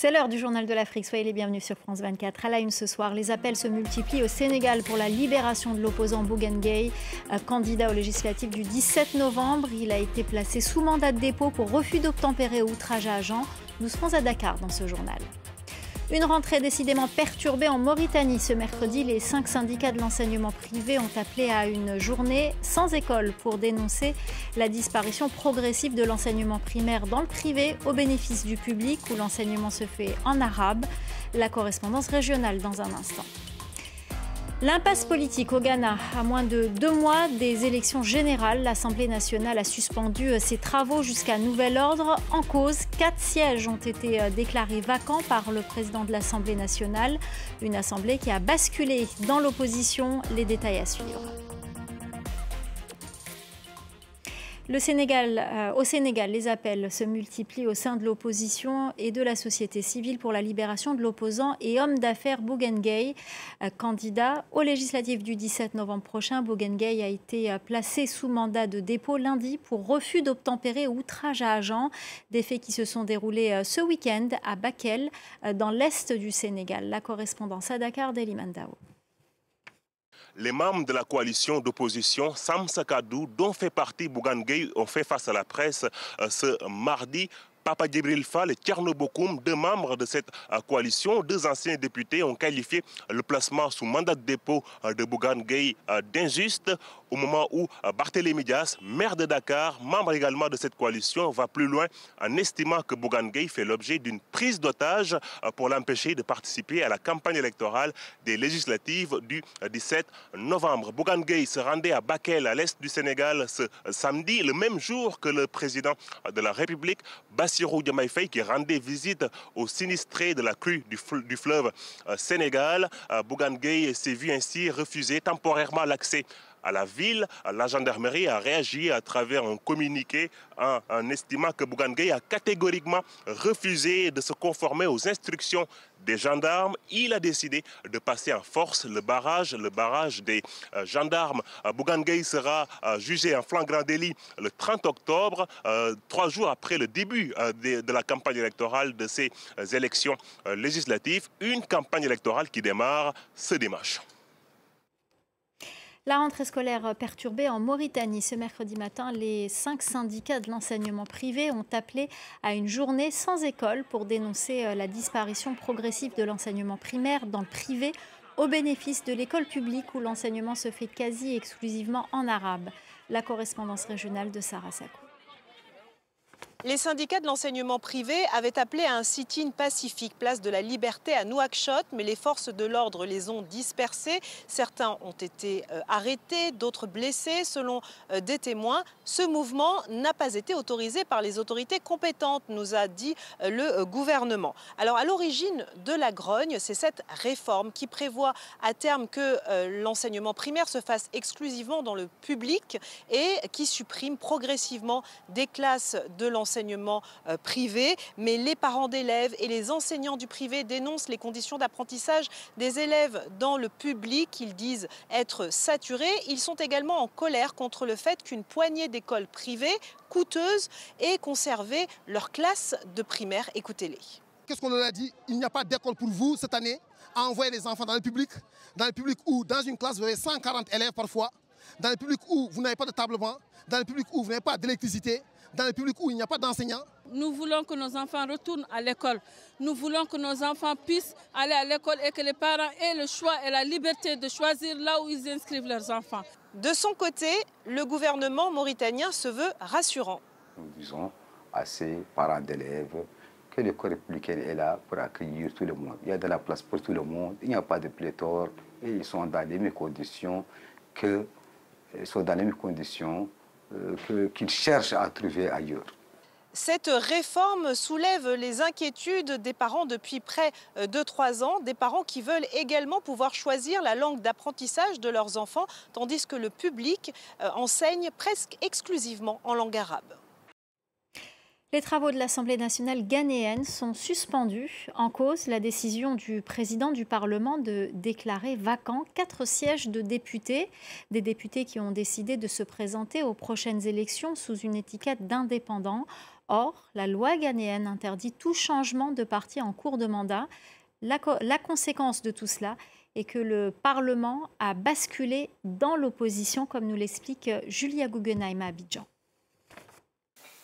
C'est l'heure du journal de l'Afrique. Soyez les bienvenus sur France 24. À la une ce soir, les appels se multiplient au Sénégal pour la libération de l'opposant Bougane Gueye, candidat aux législatives du 17 novembre. Il a été placé sous mandat de dépôt pour refus d'obtempérer ou outrage à agent. Nous serons à Dakar dans ce journal. Une rentrée décidément perturbée en Mauritanie. Ce mercredi, les 5 syndicats de l'enseignement privé ont appelé à une journée sans école pour dénoncer la disparition progressive de l'enseignement primaire dans le privé au bénéfice du public où l'enseignement se fait en arabe. La correspondance régionale dans un instant. L'impasse politique au Ghana. À moins de 2 mois des élections générales, l'Assemblée nationale a suspendu ses travaux jusqu'à nouvel ordre. En cause, 4 sièges ont été déclarés vacants par le président de l'Assemblée nationale. Une assemblée qui a basculé dans l'opposition. Les détails à suivre. Au Sénégal, les appels se multiplient au sein de l'opposition et de la société civile pour la libération de l'opposant et homme d'affaires Bougane Gueye. Candidat aux législatives du 17 novembre prochain, Bougane Gueye a été placé sous mandat de dépôt lundi pour refus d'obtempérer ou outrage à agent. Des faits qui se sont déroulés ce week-end à Bakel, dans l'est du Sénégal. La correspondance à Dakar d'Eliman Dao. Les membres de la coalition d'opposition Sam Sakadou, dont fait partie Bougane Gueye, ont fait face à la presse ce mardi. Papa Djibril Fall et Thierno Bokoum, 2 membres de cette coalition, 2 anciens députés, ont qualifié le placement sous mandat de dépôt de Bougane Gueye d'injuste au moment où Barthélémy Dias, maire de Dakar, membre également de cette coalition, va plus loin en estimant que Bougane Gueye fait l'objet d'une prise d'otage pour l'empêcher de participer à la campagne électorale des législatives du 17 novembre. Bougane Gueye se rendait à Bakel, à l'est du Sénégal, ce samedi, le même jour que le président de la République, Bassirou Diomaye Faye, qui rendait visite aux sinistrés de la crue du fleuve Sénégal. Bougane Gueye s'est vu ainsi refuser temporairement l'accès à la ville. La gendarmerie a réagi à travers un communiqué en estimant que Bougane Gueye a catégoriquement refusé de se conformer aux instructions des gendarmes. Il a décidé de passer en force le barrage des gendarmes. Bougane Gueye sera jugé en flagrant délit le 30 octobre, 3 jours après le début de la campagne électorale de ces élections législatives. Une campagne électorale qui démarre ce dimanche. La rentrée scolaire perturbée en Mauritanie. Ce mercredi matin, les 5 syndicats de l'enseignement privé ont appelé à une journée sans école pour dénoncer la disparition progressive de l'enseignement primaire dans le privé au bénéfice de l'école publique où l'enseignement se fait quasi exclusivement en arabe. La correspondance régionale de Sarah Sakou. Les syndicats de l'enseignement privé avaient appelé à un sit-in pacifique, place de la Liberté à Nouakchott, mais les forces de l'ordre les ont dispersés. Certains ont été arrêtés, d'autres blessés. Selon des témoins, ce mouvement n'a pas été autorisé par les autorités compétentes, nous a dit le gouvernement. Alors à l'origine de la grogne, c'est cette réforme qui prévoit à terme que l'enseignement primaire se fasse exclusivement dans le public et qui supprime progressivement des classes de l'enseignement privé, mais les parents d'élèves et les enseignants du privé dénoncent les conditions d'apprentissage des élèves dans le public. Ils disent être saturés. Ils sont également en colère contre le fait qu'une poignée d'écoles privées coûteuses ait conservé leurs classes de primaire. Écoutez-les. Qu'est-ce qu'on leur a dit? Il n'y a pas d'école pour vous cette année, à envoyer les enfants dans le public où dans une classe vous avez 140 élèves parfois, dans le public où vous n'avez pas de table-banc, dans le public où vous n'avez pas d'électricité, dans le public où il n'y a pas d'enseignants. Nous voulons que nos enfants retournent à l'école. Nous voulons que nos enfants puissent aller à l'école et que les parents aient le choix et la liberté de choisir là où ils inscrivent leurs enfants. De son côté, le gouvernement mauritanien se veut rassurant. Nous disons à ces parents d'élèves que l'école républicaine est là pour accueillir tout le monde. Il y a de la place pour tout le monde, il n'y a pas de pléthore et ils sont dans les mêmes conditions qu'ils cherchent à trouver ailleurs. Cette réforme soulève les inquiétudes des parents depuis près de 3 ans, des parents qui veulent également pouvoir choisir la langue d'apprentissage de leurs enfants, tandis que le public enseigne presque exclusivement en langue arabe. Les travaux de l'Assemblée nationale ghanéenne sont suspendus. En cause, la décision du président du Parlement de déclarer vacants 4 sièges de députés. Des députés qui ont décidé de se présenter aux prochaines élections sous une étiquette d'indépendants. Or, la loi ghanéenne interdit tout changement de parti en cours de mandat. La conséquence de tout cela est que le Parlement a basculé dans l'opposition, comme nous l'explique Julia Guggenheim à Abidjan.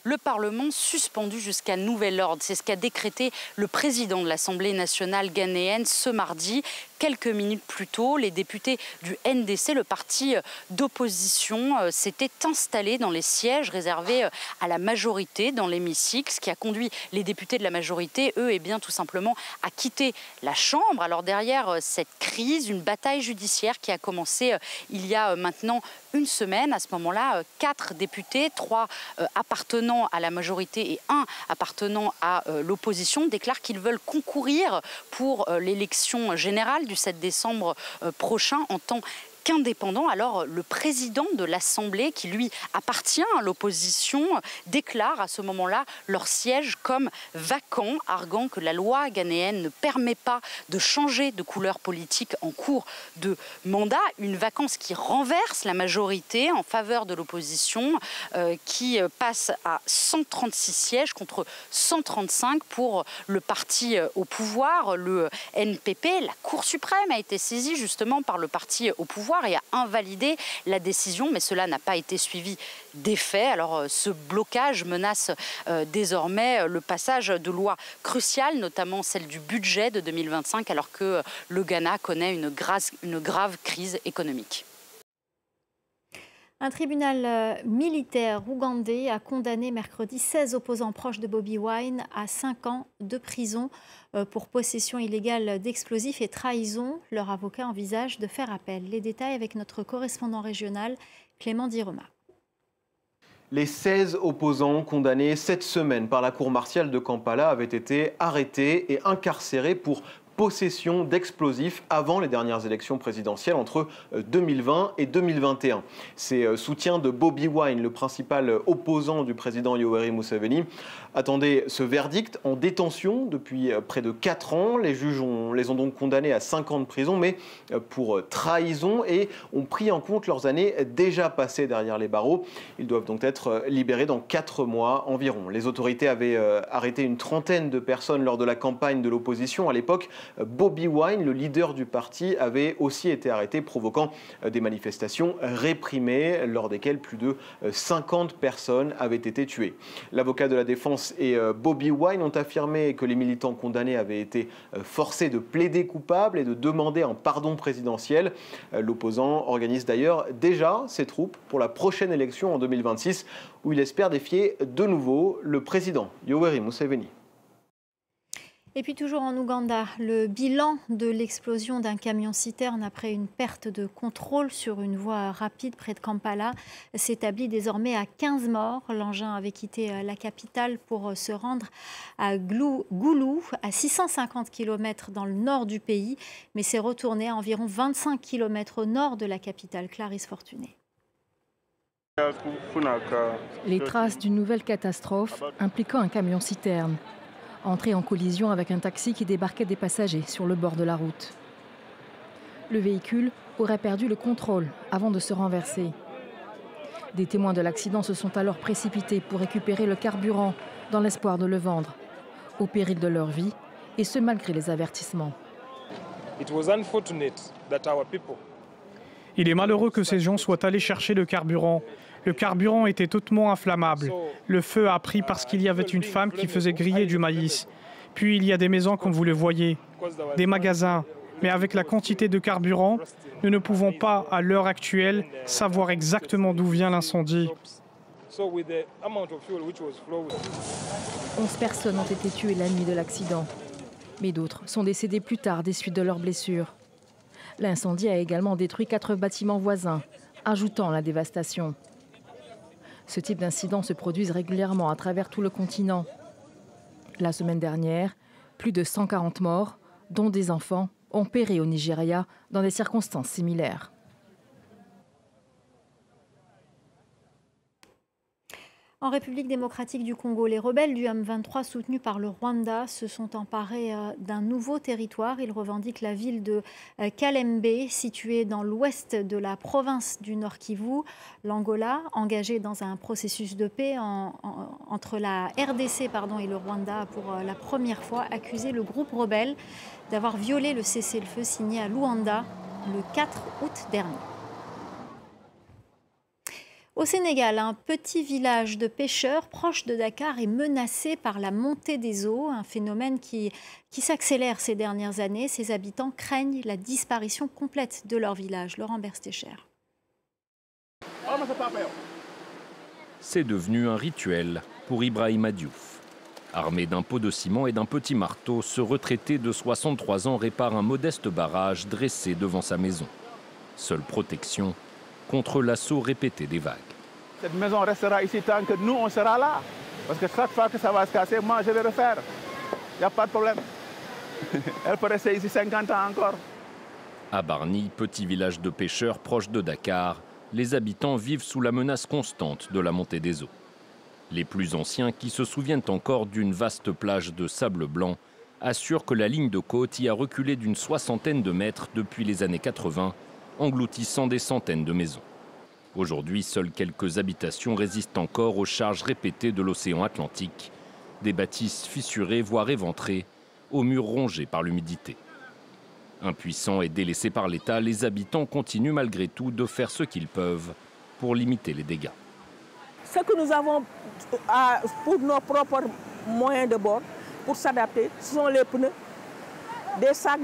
Le Parlement suspendu jusqu'à nouvel ordre. C'est ce qu'a décrété le président de l'Assemblée nationale ghanéenne ce mardi. Quelques minutes plus tôt, les députés du NDC, le parti d'opposition, s'étaient installés dans les sièges réservés à la majorité dans l'hémicycle, ce qui a conduit les députés de la majorité, eux, tout simplement à quitter la Chambre. Alors derrière cette crise, une bataille judiciaire qui a commencé il y a maintenant une semaine. À ce moment-là, 4 députés, 3 appartenant à la majorité et 1 appartenant à l'opposition, déclarent qu'ils veulent concourir pour l'élection générale du 7 décembre prochain en tant qu'indépendant. Alors le président de l'Assemblée, qui lui appartient à l'opposition, déclare à ce moment-là leur siège comme vacant, arguant que la loi ghanéenne ne permet pas de changer de couleur politique en cours de mandat. Une vacance qui renverse la majorité en faveur de l'opposition, qui passe à 136 sièges contre 135 pour le parti au pouvoir, le NPP. La Cour suprême a été saisie justement par le parti au pouvoir et a invalidé la décision, mais cela n'a pas été suivi d'effet. Alors ce blocage menace désormais le passage de lois cruciales, notamment celle du budget de 2025, alors que le Ghana connaît une grave crise économique. Un tribunal militaire ougandais a condamné mercredi 16 opposants proches de Bobi Wine à 5 ans de prison pour possession illégale d'explosifs et trahison. Leur avocat envisage de faire appel. Les détails avec notre correspondant régional, Clément Direma. Les 16 opposants condamnés cette semaine par la cour martiale de Kampala avaient été arrêtés et incarcérés pour possession d'explosifs avant les dernières élections présidentielles entre 2020 et 2021. Ces soutiens de Bobi Wine, le principal opposant du président Yoweri Museveni, attendaient ce verdict en détention depuis près de 4 ans. Les juges les ont donc condamnés à 5 ans de prison, mais pour trahison, et ont pris en compte leurs années déjà passées derrière les barreaux. Ils doivent donc être libérés dans 4 mois environ. Les autorités avaient arrêté une trentaine de personnes lors de la campagne de l'opposition. À l'époque, Bobi Wine, le leader du parti, avait aussi été arrêté, provoquant des manifestations réprimées lors desquelles plus de 50 personnes avaient été tuées. L'avocat de la défense et Bobi Wine ont affirmé que les militants condamnés avaient été forcés de plaider coupables et de demander un pardon présidentiel. L'opposant organise d'ailleurs déjà ses troupes pour la prochaine élection en 2026, où il espère défier de nouveau le président Yoweri Museveni. Et puis toujours en Ouganda, le bilan de l'explosion d'un camion-citerne après une perte de contrôle sur une voie rapide près de Kampala s'établit désormais à 15 morts. L'engin avait quitté la capitale pour se rendre à Goulou, à 650 km dans le nord du pays, mais s'est retourné à environ 25 km au nord de la capitale. Clarisse Fortuné. Les traces d'une nouvelle catastrophe impliquant un camion-citerne, entré en collision avec un taxi qui débarquait des passagers sur le bord de la route. Le véhicule aurait perdu le contrôle avant de se renverser. Des témoins de l'accident se sont alors précipités pour récupérer le carburant dans l'espoir de le vendre, au péril de leur vie, et ce malgré les avertissements. Il est malheureux que ces gens soient allés chercher le carburant. Le carburant était hautement inflammable. Le feu a pris parce qu'il y avait une femme qui faisait griller du maïs. Puis il y a des maisons comme vous le voyez, des magasins. Mais avec la quantité de carburant, nous ne pouvons pas, à l'heure actuelle, savoir exactement d'où vient l'incendie. 11 personnes ont été tuées la nuit de l'accident, mais d'autres sont décédées plus tard des suites de leurs blessures. L'incendie a également détruit 4 bâtiments voisins, ajoutant la dévastation. Ce type d'incidents se produisent régulièrement à travers tout le continent. La semaine dernière, plus de 140 morts, dont des enfants, ont péri au Nigeria dans des circonstances similaires. En République démocratique du Congo, les rebelles du M23 soutenus par le Rwanda se sont emparés d'un nouveau territoire. Ils revendiquent la ville de Kalembe, située dans l'ouest de la province du Nord Kivu. L'Angola, engagé dans un processus de paix entre la RDC et le Rwanda, a pour la première fois accusé le groupe rebelle d'avoir violé le cessez-le-feu signé à Luanda le 4 août dernier. Au Sénégal, un petit village de pêcheurs proche de Dakar est menacé par la montée des eaux, un phénomène qui s'accélère ces dernières années. Ses habitants craignent la disparition complète de leur village. Laurent Berstécher. C'est devenu un rituel pour Ibrahima Diouf. Armé d'un pot de ciment et d'un petit marteau, ce retraité de 63 ans répare un modeste barrage dressé devant sa maison. Seule protection contre l'assaut répété des vagues. Cette maison restera ici tant que nous, on sera là. Parce que chaque fois que ça va se casser, moi, je vais refaire. Il n'y a pas de problème. Elle peut rester ici 50 ans encore. À Bargny, petit village de pêcheurs proche de Dakar, les habitants vivent sous la menace constante de la montée des eaux. Les plus anciens, qui se souviennent encore d'une vaste plage de sable blanc, assurent que la ligne de côte y a reculé d'une 60aine de mètres depuis les années 80, engloutissant des centaines de maisons. Aujourd'hui, seules quelques habitations résistent encore aux charges répétées de l'océan Atlantique, des bâtisses fissurées, voire éventrées, aux murs rongés par l'humidité. Impuissants et délaissés par l'État, les habitants continuent malgré tout de faire ce qu'ils peuvent pour limiter les dégâts. Ce que nous avons pour nos propres moyens de bord, pour s'adapter, ce sont les pneus, des sacs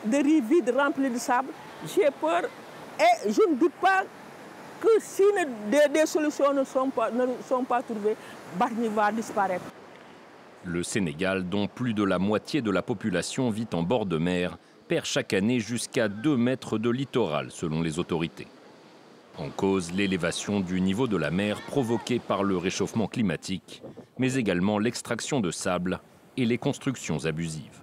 de riz vides remplis de sable. J'ai peur et je ne doute pas que si des solutions ne sont pas trouvées, Bargny va disparaître. Le Sénégal, dont plus de la moitié de la population vit en bord de mer, perd chaque année jusqu'à 2 mètres de littoral selon les autorités. En cause, l'élévation du niveau de la mer provoquée par le réchauffement climatique, mais également l'extraction de sable et les constructions abusives.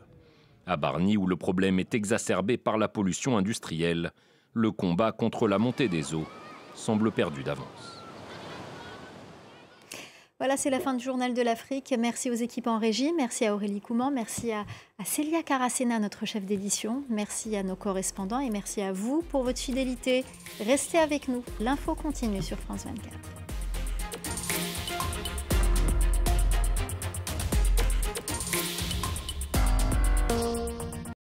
À Bargny, où le problème est exacerbé par la pollution industrielle, le combat contre la montée des eaux semble perdu d'avance. Voilà, c'est la fin du Journal de l'Afrique. Merci aux équipes en régie, merci à Aurélie Couman, merci à Célia Caracena, notre chef d'édition, merci à nos correspondants et merci à vous pour votre fidélité. Restez avec nous, l'info continue sur France 24.